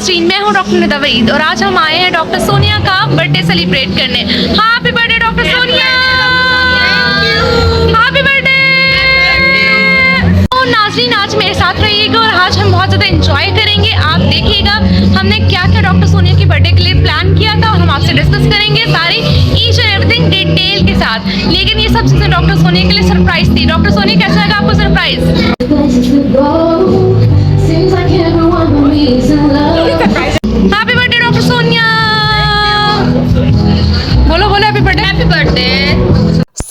नाज़रीन, मैं हूँ डॉक्टर निदा वहीद और आज हम आए हैं डॉक्टर सोनिया का बर्थडे सेलिब्रेट करने। Happy birthday doctor Sonia, happy birthday. तो नाज़रीन, आज मेरे साथ रहिएगा और आज हम बहुत ज़्यादा एंजॉय करेंगे। आप देखिएगा हमने क्या क्या डॉक्टर सोनिया की बर्थडे के लिए प्लान किया था और हम आपसे डिस्कस करेंगे सारी ईच एंड एवरीथिंग डिटेल के साथ। लेकिन ये सब चीज़ें डॉक्टर सोनिया के लिए सरप्राइज थी। डॉक्टर सोनिया, कैसा लगा आपको surprise? Happy birthday doctor Sonia, बोलो बोलो हैप्पी बर्थडे। Happy birthday.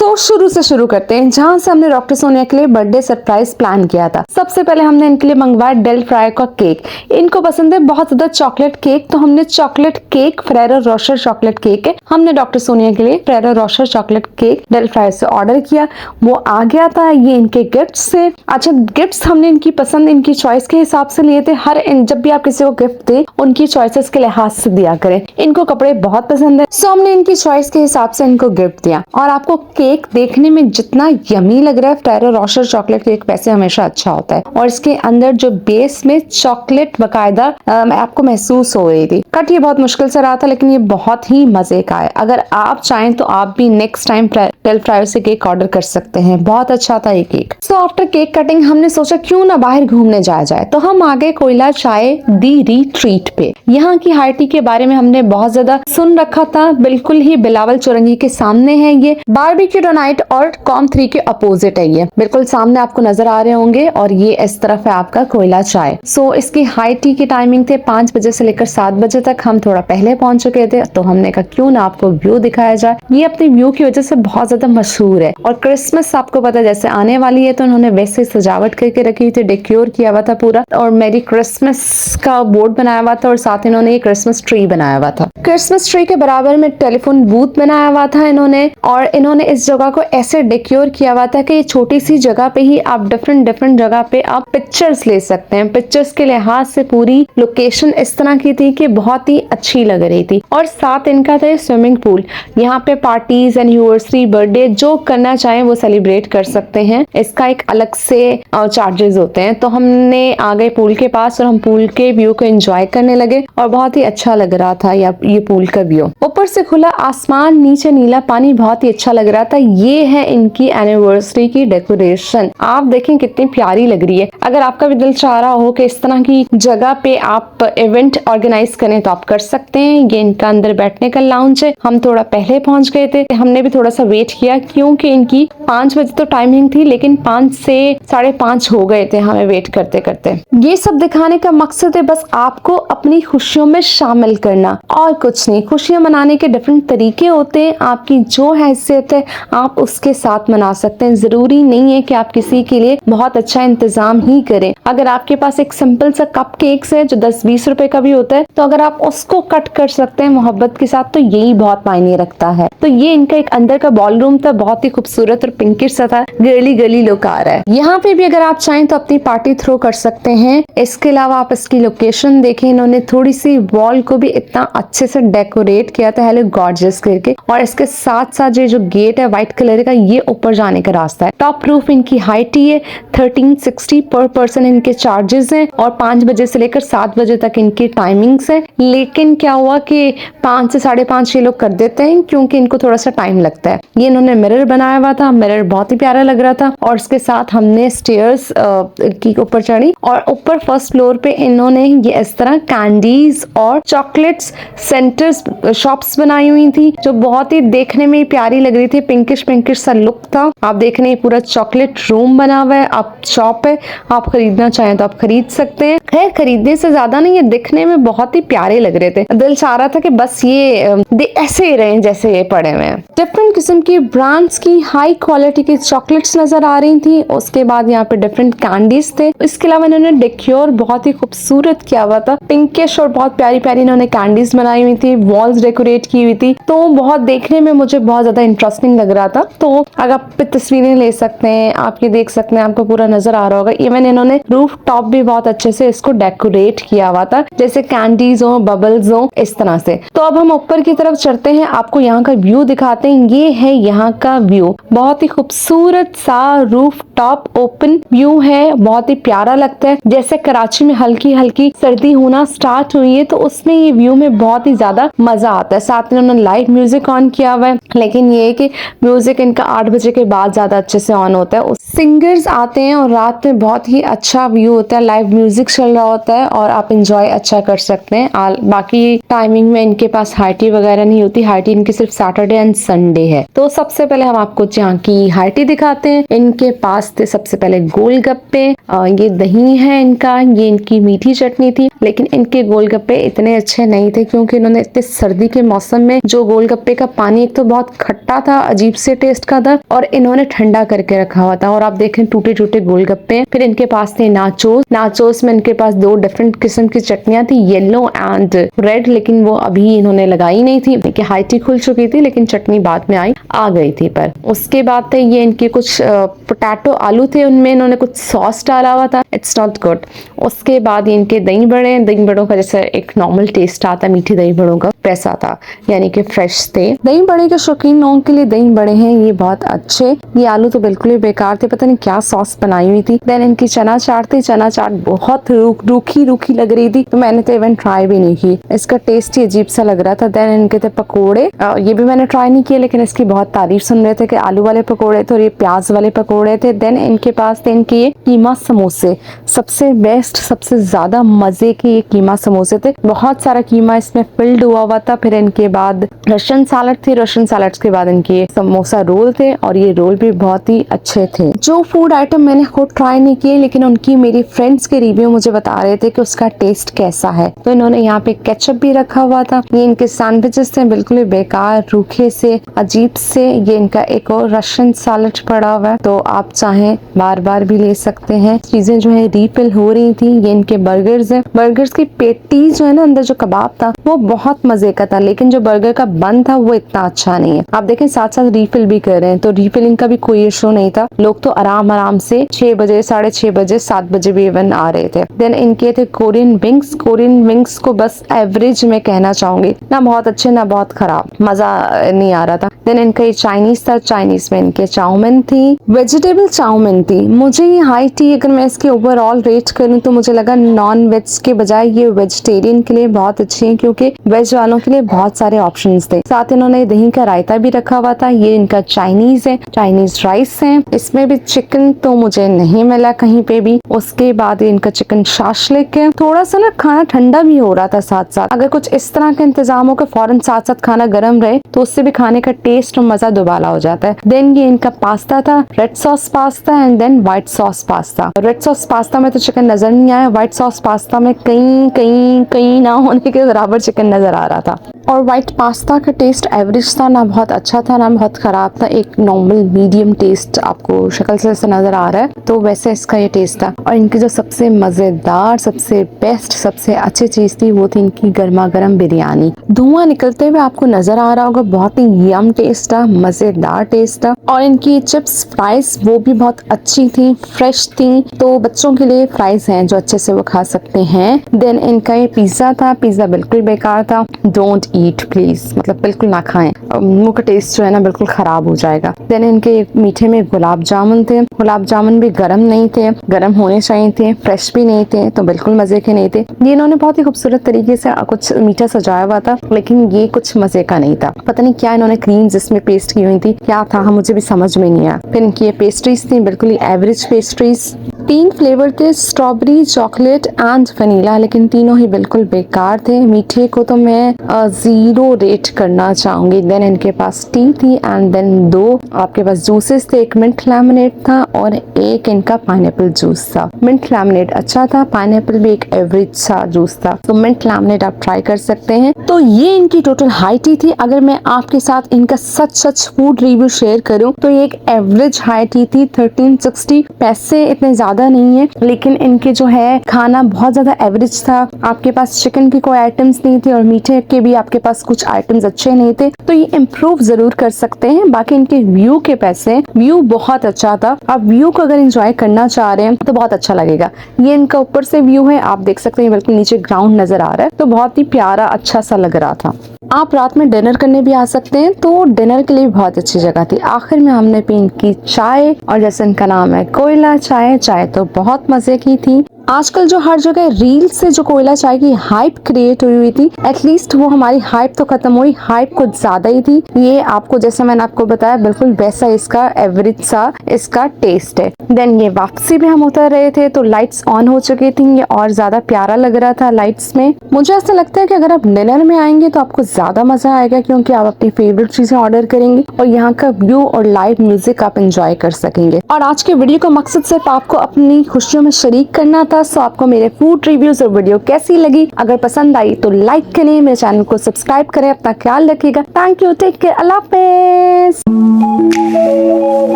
तो शुरू से शुरू करते हैं जहां से हमने डॉक्टर सोनिया के लिए बर्थडे सरप्राइज प्लान किया था। सबसे पहले हमने इनके लिए मंगवाया डेल फ्राई का केक। इनको पसंद है बहुत ज्यादा चॉकलेट केक, तो हमने chocolate cake Ferrero Rocher chocolate cake है, हमने डॉक्टर सोनिया के लिए फेरेरो रोशर चॉकलेट केक डेल फ्राई से ऑर्डर किया। वो आ गया था। ये इनके गिफ्ट्स से। अच्छा, गिफ्ट्स हमने इनकी पसंद, इनकी चॉइस के हिसाब से लिए थे। जब भी आप किसी को गिफ्ट दे उनकी चॉइसेस के लिहाज से दिया करें। इनको कपड़े बहुत पसंद है, सो हमने इनकी चॉइस के हिसाब से इनको गिफ्ट दिया। और आपको केक देखने में जितना यमी लग रहा है फेरेरो रोशर चॉकलेट केक, वैसे हमेशा अच्छा होता है। और इसके अंदर जो बेस में चॉकलेट बकायदा आपको महसूस हो रही थी। कट ये बहुत मुश्किल से रहा था, लेकिन ये बहुत ही मजे का है। अगर आप चाहें तो आप भी नेक्स्ट टाइम डेल फ्राई से केक ऑर्डर कर सकते हैं। बहुत अच्छा था ये cake. So after cake cutting हमने सोचा क्यों ना बाहर घूमने जाया जाए, तो हम आ गए कोयला चाय दी रिट्रीट पे। यहाँ की हाई टी के बारे में हमने बहुत ज्यादा सुन रखा था। बिल्कुल ही बिलावल चौरंगी के सामने है ये। बारबेक्यू नाइट और कॉम 3 के अपोजिट है ये। बिल्कुल सामने आपको नजर आ रहे होंगे और ये इस तरफ है आपका कोयला चाय। सो इसकी हाई टी की टाइमिंग थे 5 बजे से लेकर 7 बजे तक। हम थोड़ा पहले पहुंच चुके थे, तो हमने कहा क्यों ना आपको व्यू दिखाया जाए। ये अपने व्यू की वजह से बहुत ज्यादा मशहूर है। और क्रिसमस आपको पता है जैसे आने वाली है, तो उन्होंने वैसे सजावट करके रखी हुई थी, डेकोर किया हुआ था पूरा। और मेरी क्रिसमस का बोर्ड बनाया हुआ था और साथ इन्होंने एक क्रिसमस ट्री बनाया हुआ था। क्रिसमस ट्री के बराबर में टेलीफोन बूथ बनाया हुआ था इन्होंने। और इन्होंने इस जगह को ऐसे डेकोर किया हुआ था कि ये छोटी सी जगह पे ही आप डिफरेंट जगह पे आप पिक्चर्स ले सकते हैं। पिक्चर्स के लिहाज से पूरी लोकेशन इस तरह की थी कि बहुत ही अच्छी लग रही थी। और साथ इनका था स्विमिंग पूल। यहाँ पे पार्टीज, एनिवर्सरी, बर्थडे जो करना चाहें वो सेलिब्रेट कर सकते हैं। इसका एक अलग से चार्जेस होते हैं। तो हमने आ गए पूल के पास और हम पूल के व्यू को एंजॉय करने लगे और बहुत ही अच्छा लग रहा था ये पूल का व्यू। ऊपर से खुला आसमान, नीचे नीला पानी, बहुत ही अच्छा लग रहा था। ये है इनकी एनिवर्सरी की डेकोरेशन। आप देखें कितनी प्यारी लग रही है। अगर आपका भी दिल चाह रहा हो कि इस तरह की जगह पे आप इवेंट ऑर्गेनाइज करें तो आप कर सकते हैं। ये इनका अंदर बैठने का लाउंज है। हम थोड़ा पहले पहुंच गए थे। हमने भी थोड़ा सा वेट किया क्योंकि इनकी 5 बजे तो टाइमिंग थी, लेकिन 5 से 5:30 हो गए थे हमें वेट करते करते। ये सब दिखाने का मकसद है बस आपको अपनी खुशियों में शामिल करना और कुछ नहीं। खुशियां मनाने के डिफरेंट तरीके होते हैं। आपकी जो हैसियत है आप उसके साथ मना सकते हैं। जरूरी नहीं है कि आप किसी के लिए बहुत अच्छा इंतजाम ही करें। अगर आपके पास एक सिंपल सा कप केक्स है जो 10-20 रुपए का भी होता है, तो अगर आप उसको कट कर सकते हैं मोहब्बत के साथ, तो यही बहुत मायने रखता है। तो ये इनका एक अंदर का बॉलरूम था, बहुत ही खूबसूरत और पिंकिश सा था। गर्ली लुक आ रहा है। यहाँ पे भी अगर आप चाहें तो अपनी पार्टी थ्रो कर सकते हैं। इसके अलावा आप इसकी लोकेशन देखें, इन्होंने थोड़ी सी वॉल को भी इतना अच्छे से डेकोरेट किया था हेलो गॉर्जियस करके। और इसके साथ साथ ये जो गेट है व्हाइट कलर का, ये ऊपर जाने का रास्ता है। टॉप रूफ इनकी हाइट ही है। 1360 पर पर्सन इनके चार्जेस हैं और 5 बजे से लेकर 7 बजे तक इनकी टाइमिंग्स है। लेकिन क्या हुआ कि 5 से 5:30 ये लोग कर देते हैं क्योंकि इनको थोड़ा सा टाइम लगता है। ये इन्होंने मिरर बनाया हुआ था। मिरर बहुत ही प्यारा लग रहा था। और इसके साथ हमने स्टेयर्स की ऊपर चढ़ी और ऊपर फर्स्ट फ्लोर पे इन्होंने ये इस तरह कैंडीज और चॉकलेट्स सेंटर्स शॉप्स बनाई हुई थी जो बहुत ही देखने में प्यारी लग रही थी। पिंकिश सा लुक था। आप देख रहे हैं पूरा चॉकलेट रूम बना हुआ है। आप शॉप है, आप खरीदना चाहें तो आप खरीद सकते हैं। खैर खरीदने से ज्यादा नहीं, ये दिखने में बहुत ही प्यारे लग रहे थे। दिल चाह रहा था कि बस ये ऐसे ही रहे जैसे ये पड़े हुए हैं। डिफरेंट किस्म की ब्रांड्स की हाई क्वालिटी की चॉकलेट्स नजर आ रही थी। उसके बाद यहाँ पे डिफरेंट कैंडीज थे। इसके अलावा इन्होंने डेकोर बहुत ही खूबसूरत किया हुआ था। पिंकिश और बहुत प्यारी इन्होंने कैंडीज बनाई हुई थी। वॉल्स डेकोरेट डेकोरेट की हुई थी, तो बहुत देखने में मुझे बहुत ज्यादा इंटरेस्टिंग लग रहा था। तो अगर आप तस्वीरें ले सकते हैं, आप ये देख सकते हैं, आपको पूरा नजर आ रहा होगा। इवन इन्होंने रूफ टॉप भी बहुत अच्छे से इसको डेकोरेट किया हुआ था, जैसे कैंडीज हो, बबल्स हो, इस तरह से। तो अब हम ऊपर की तरफ चढ़ते हैं, आपको यहाँ का व्यू दिखाते हैं। ये है यहाँ का व्यू, बहुत ही खूबसूरत सा रूफ टॉप ओपन व्यू है, बहुत ही प्यारा लगता है। जैसे कराची में हल्की हल्की सर्दी होना स्टार्ट हुई है, तो उसमें ये व्यू में बहुत ही ज्यादा मजा आता है। साथ में उन्होंने लाइव म्यूजिक ऑन किया हुआ है, लेकिन ये है कि म्यूजिक इनका 8 बजे के बाद ज्यादा अच्छे से ऑन होता है। सिंगर्स आते हैं और रात में बहुत ही अच्छा व्यू होता है, लाइव म्यूजिक चल रहा होता है और आप इंजॉय अच्छा कर सकते हैं। बाकी टाइमिंग में इनके पास हाई टी वगैरह नहीं होती, हाई टी इनकी सिर्फ सैटरडे एंड संडे है। तो सबसे पहले हम आपको यहाँ की हाई टी दिखाते हैं। इनके पास थे सबसे पहले गोलगप्पे, ये दही है इनका, ये इनकी मीठी चटनी थी। लेकिन इनके गोलगप्पे इतने अच्छे नहीं थे, क्योंकि इन्होंने इतने सर्दी के मौसम में जो गोलगप्पे का पानी एक तो बहुत खट्टा था, अजीब से टेस्ट का था, और इन्होंने ठंडा करके रखा हुआ था। और आप देखें टूटे टूटे गोलगप्पे। फिर इनके पास थे नाचोस, नाचोस में इनके पास 2 डिफरेंट किस्म की चटनियां थी, येलो एंड रेड, लेकिन वो अभी इन्होंने लगाई नहीं थी, देखिए हाई टी खुल चुकी थी, लेकिन चटनी बाद में आ गई थी। पर उसके बाद थे ये इनके कुछ पोटैटो आलू थे, उनमें इन्होंने कुछ सॉस डाला हुआ था, इट्स नॉट गुड। उसके बाद इनके दही बड़े, दही बड़ों का जैसे एक नॉर्मल टेस्ट आता है मीठी दही बड़ों का, वैसा था, यानी कि फ्रेश थे। दही बड़े के शौकीन लोगों के लिए दही बड़े हैं ये बहुत अच्छे। ये आलू तो बिल्कुल ही बेकार थे, पता नहीं क्या सॉस बनाई हुई थी। देन इनकी चना चाट थी, चना चाट बहुत रूखी रूखी लग रही थी, तो मैंने तो इवन ट्राई भी नहीं की, इसका टेस्ट ही अजीब सा लग रहा था। देन इनके थे पकोड़े, ये भी मैंने ट्राई नहीं किए, लेकिन इसकी बहुत तारीफ सुन रहे थे कि आलू वाले पकोड़े थे और ये प्याज वाले पकोड़े थे। देन इनके पास थे इनके ये कीमा समोसे, सबसे बेस्ट, सबसे ज्यादा मजे के ये कीमा समोसे थे, बहुत सारा कीमा इसमें फिल्ड हुआ था। फिर इनके बाद रशियन सैलड थी, रशियन सैलड के बाद इनके समोसा रोल थे, और ये रोल भी बहुत ही अच्छे थे। जो फूड आइटम मैंने खुद ट्राई नहीं किए, लेकिन उनकी मेरी फ्रेंड्स के रिव्यू मुझे बता रहे थे कि उसका टेस्ट कैसा है। तो इन्होंने यहाँ पे केचप भी रखा हुआ था। ये इनके सैंडविचेस थे, बिल्कुल ही बेकार, रूखे से, अजीब से। ये इनका एक और रशियन सैलड पड़ा हुआ है, तो आप चाहें बार बार भी ले सकते हैं। चीजें जो है रीफिल हो रही थी। ये इनके बर्गर्स है, बर्गर्स की पेटी जो है ना, अंदर जो कबाब था वो बहुत मजे का था, लेकिन जो बर्गर का बन था वो इतना अच्छा नहीं है। आप देखें साथ साथ रीफिल भी कर रहे हैं, तो रीफिलिंग का भी कोई इशू नहीं था। लोग तो आराम आराम से 6 बजे, 6:30 बजे, 7 बजे भी इवन आ रहे थे। देन इनके थे कोरियन विंग्स। कोरियन विंग्स को बस एवरेज में कहना चाहूंगी, ना बहुत अच्छे ना बहुत खराब, मजा नहीं आ रहा था। देन इनका ये चाइनीज था, चाइनीज में इनके चाउमिन थी, वेजिटेबल चाउमिन थी। मुझे ये हाई टी, अगर मैं इसके ओवरऑल रेट करूँ तो मुझे लगा नॉन वेज के बजाय ये वेजिटेरियन के लिए बहुत अच्छी है, क्योंकि वेज वालों के लिए बहुत सारे ऑप्शंस थे। साथ इन्होंने दही का रायता भी रखा हुआ था। ये इनका चाइनीज है, चाइनीज राइस है, इसमें भी चिकन तो मुझे नहीं मिला कहीं पे भी। उसके बाद इनका चिकन शाशलिक है। थोड़ा सा ना खाना ठंडा भी हो रहा था साथ साथ, अगर कुछ इस तरह का इंतजाम हो कि फौरन साथ साथ खाना गर्म रहे तो उससे भी खाने का टेस्ट और मजा दुबाला हो जाता है। देन ये इनका पास्ता था, red sauce pasta and then white sauce pasta. Red sauce pasta में तो चिकन नजर नहीं आया, व्हाइट सॉस पास्ता में कहीं ना होने के बराबर चिकन नजर आ रहा था। और व्हाइट पास्ता का टेस्ट एवरेज था, ना बहुत अच्छा था ना बहुत खराब था, एक नॉर्मल मीडियम टेस्ट आपको शक्ल से ऐसा नजर आ रहा है, तो वैसे इसका ये टेस्ट था। और इनकी जो सबसे मजेदार, सबसे बेस्ट, सबसे अच्छी चीज थी वो थी इनकी गर्मा गर्म बिरयानी। धुआं निकलते हुए आपको नजर आ रहा होगा, बहुत ही यम टेस्ट था, मजेदार टेस्ट था। और इनकी चिप्स फ्राइज वो भी बहुत अच्छी थी, फ्रेश थी, तो बच्चों के लिए फ्राइज हैं जो अच्छे से वो खा सकते हैं। देन इनका ये पिज्जा था, पिज्जा बिल्कुल बेकार था, डोंट ईट प्लीज, मतलब बिल्कुल ना खाएं, मुंह का टेस्ट जो है ना बिल्कुल खराब हो जाएगा। देन इनके मीठे में गुलाब जामुन थे, गुलाब जामुन भी गर्म नहीं थे, गर्म होने चाहिए थे, फ्रेश भी नहीं थे, तो बिल्कुल मजे के नहीं थे। ये इन्होंने बहुत ही खूबसूरत तरीके से कुछ मीठा सजाया हुआ था, लेकिन ये कुछ मजे का नहीं था। पता नहीं क्या इन्होंने क्रीम्स इसमें पेस्ट की हुई थी, क्या था मुझे भी समझ में नहीं आया। फिर इनकी ये पेस्ट्रीज थी, बिल्कुल ही एवरेज पेस्ट्रीज। 3 फ्लेवर थे, स्ट्रॉबेरी, चॉकलेट एंड वनीला, लेकिन तीनों ही बिल्कुल बेकार थे। मीठे को तो मैं 0 रेट करना चाहूंगी। देन इनके पास टी थी एंड देन 2 आपके पास जूसेस थे, एक मिंट लेमनेड था और एक इनका पाइनएप्पल जूस था। मिंट लेमनेड अच्छा था, पाइनएप्पल भी एक एवरेज सा जूस था, तो मिंट लेमनेड आप ट्राई कर सकते हैं। तो ये इनकी टोटल हाई टी थी। अगर मैं आपके साथ इनका सच फूड रिव्यू शेयर करूं तो ये एक एवरेज हाई टी थी। 1360 पैसे इतने ज्यादा ज्यादा नहीं है, लेकिन इनके जो है खाना बहुत ज्यादा एवरेज था। आपके पास चिकन की कोई आइटम्स नहीं थे और मीठे के भी आपके पास कुछ आइटम्स अच्छे नहीं थे, तो ये इम्प्रूव जरूर कर सकते हैं। बाकी इनके व्यू के पैसे, व्यू बहुत अच्छा था। आप व्यू को अगर एंजॉय करना चाह रहे हैं तो बहुत अच्छा लगेगा। ये इनका ऊपर से व्यू है, आप देख सकते हैं बिल्कुल नीचे ग्राउंड नजर आ रहा है, तो बहुत ही प्यारा अच्छा सा लग रहा था। आप रात में डिनर करने भी आ सकते हैं, तो डिनर के लिए बहुत अच्छी जगह थी। आखिर में हमने पी इनकी चाय, और जैसे इनका नाम है कोयला चाय, चाय तो बहुत मजे की थी। आजकल जो हर जगह रील से जो कोयला चाय की हाइप क्रिएट हुई थी, एटलीस्ट वो हमारी हाइप तो खत्म हुई, हाइप कुछ ज्यादा ही थी। ये आपको जैसे मैंने आपको बताया बिल्कुल वैसा इसका एवरेज सा इसका टेस्ट है। देन ये वापसी भी हम उतर रहे थे तो लाइट्स ऑन हो चुकी थी, ये और ज्यादा प्यारा लग रहा था लाइट्स में। मुझे ऐसा लगता है कि अगर आप डिनर में आएंगे तो आपको ज्यादा मजा आएगा, क्योंकि आप अपनी फेवरेट चीजें ऑर्डर करेंगे और यहाँ का व्यू और लाइव म्यूजिक आप एंजॉय कर सकेंगे। और आज के वीडियो का मकसद सिर्फ आपको अपनी खुशियों में शरीक करना था। सो आपको मेरे फूड रिव्यूज और वीडियो कैसी लगी? अगर पसंद आई तो लाइक करें, मेरे चैनल को सब्सक्राइब करें। अपना ख्याल रखिएगा। थैंक यू, टेक केयर, अल्लाह हाफिज।